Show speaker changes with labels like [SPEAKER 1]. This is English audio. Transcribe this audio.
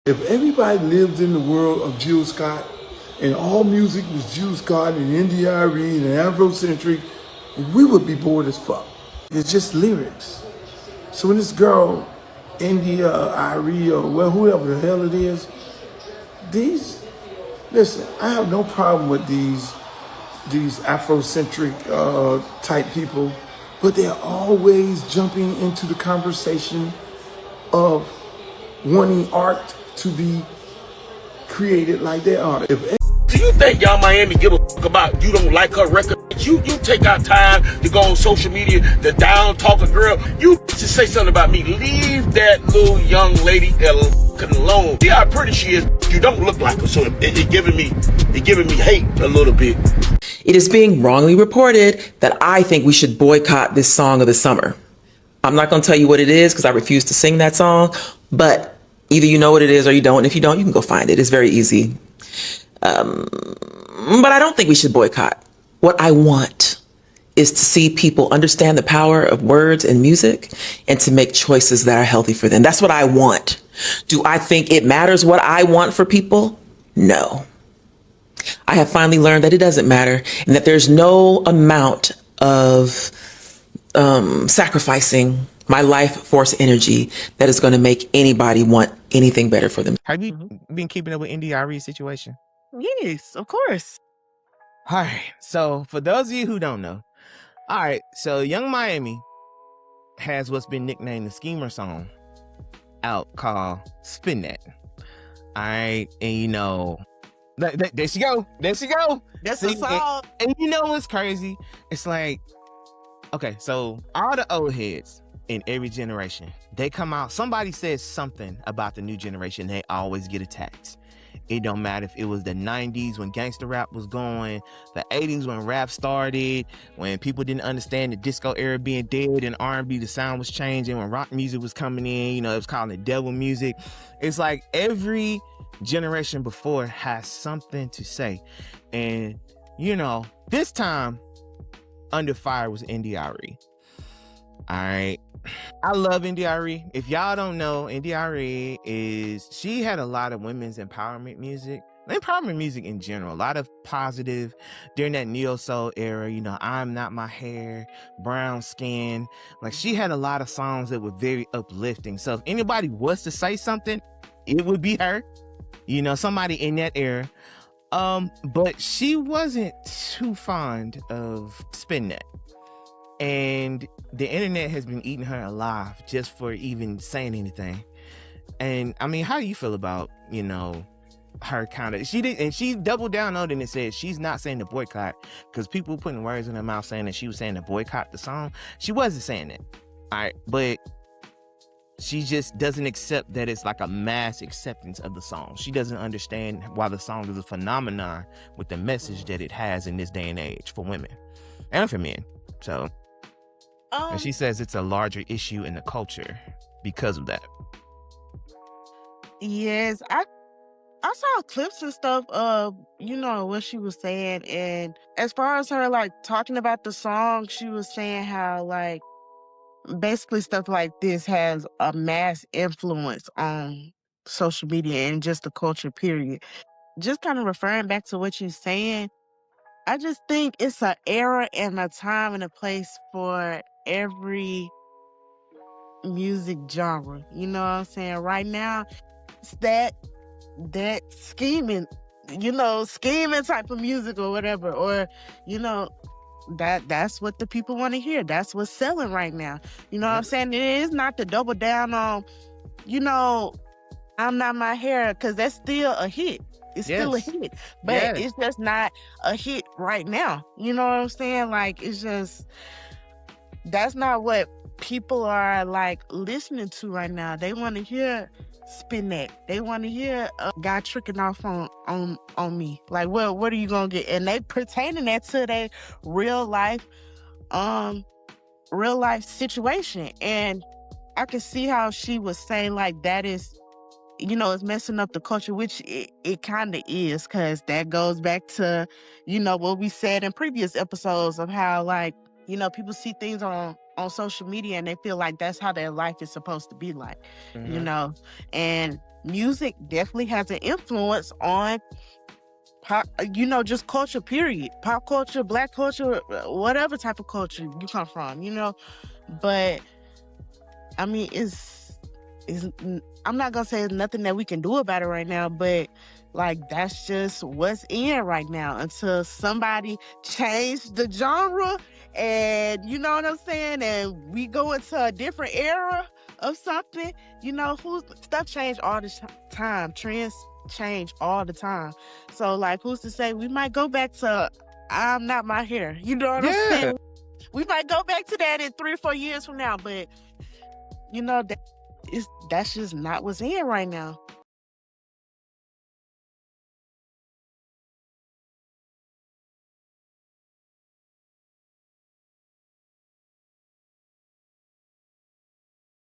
[SPEAKER 1] If everybody lived in the world of Jill Scott and all music was Jill Scott and India.Arie and Afrocentric, we would be bored as fuck. It's just lyrics. So when this girl, India.Arie or well, whoever the hell it is, listen, I have no problem with these Afrocentric type people, but they're always jumping into the conversation of wanting art to be created like they are.
[SPEAKER 2] Do you think Yall Miami give a fuck about you don't like her record? You take out time to go on social media, the down talking girl. You to say something about me. Leave that little young lady alone. See how pretty she is. You don't look like her, so it giving me hate a little bit.
[SPEAKER 3] It is being wrongly reported that I think we should boycott this song of the summer. I'm not going to tell you what it is because I refuse to sing that song, but either you know what it is or you don't. And if you don't, you can go find it. It's very easy. But I don't think we should boycott. What I want is to see people understand the power of words and music and to make choices that are healthy for them. That's what I want. Do I think it matters what I want for people? No. I have finally learned that it doesn't matter and that there's no amount of sacrificing my life force energy that is going to make anybody want anything better for them.
[SPEAKER 4] Have you been keeping up with India.Arie's situation?
[SPEAKER 5] Yes, of course.
[SPEAKER 4] All right. So for those of you who don't know, all right. So Young Miami has what's been nicknamed the Schemer song out called Spin That. All right. And you know, there she go. There she go.
[SPEAKER 5] That's the song.
[SPEAKER 4] And you know what's crazy? It's like, okay, so all the old heads in every generation, they come out, somebody says something about the new generation, they always get attacked. It don't matter if it was the 90s when gangster rap was going, the 80s when rap started, when people didn't understand the disco era being dead and R&B, the sound was changing, when rock music was coming in, you know, it was calling it devil music. It's like every generation before has something to say. And, you know, this time, under fire was India.Arie. All right. I love India.Arie. If y'all don't know, India.Arie she had a lot of women's empowerment music in general, a lot of positive during that neo soul era. You know, I'm Not My Hair, Brown Skin. Like, she had a lot of songs that were very uplifting. So if anybody was to say something, it would be her, you know, somebody in that era. But she wasn't too fond of Spin That. And the internet has been eating her alive just for even saying anything. And I mean, how do you feel about, you know, her kind of, she doubled down on it and said she's not saying to boycott, because people putting words in her mouth saying that she was saying to boycott the song. She wasn't saying it. All right. But she just doesn't accept that it's like a mass acceptance of the song. She doesn't understand why the song is a phenomenon with the message that it has in this day and age for women and for men. So, and she says it's a larger issue in the culture because of that.
[SPEAKER 5] Yes, I saw clips and stuff of, you know, what she was saying. And as far as her, like, talking about the song, she was saying how, like, basically stuff like this has a mass influence on social media and just the culture, period. Just kind of referring back to what you're saying, I just think it's an era and a time and a place for every music genre. You know what I'm saying? Right now, it's that scheming, you know, scheming type of music or whatever, or, you know, that's what the people want to hear. That's what's selling right now. You know what I'm saying? It is not to double down on, you know, I'm Not My Hair, because that's still a hit. It's still a hit, but it's just not a hit right now. You know what I'm saying? Like, it's just, that's not what people are, like, listening to right now. They want to hear Spin That. They want to hear a guy tricking off on me. Like, what are you gonna get? And they pertaining that to their real life situation. And I can see how she was saying, like, that is, you know, it's messing up the culture, which it kind of is, because that goes back to, you know, what we said in previous episodes of how, like, you know, people see things on social media and they feel like that's how their life is supposed to be like, you know. And music definitely has an influence on pop, just culture, period. Pop culture, black culture, whatever type of culture you come from. But I mean, it's I'm not gonna say it's nothing that we can do about it right now, but like that's just what's in right now until somebody change the genre, and you know what I'm saying, and we go into a different era of something. Who's stuff change all the time, trends change all the time. So like, who's to say we might go back to I'm Not My Hair? You know what I'm saying? We might go back to that in 3 or 4 years from now, but that's just not what's in right now.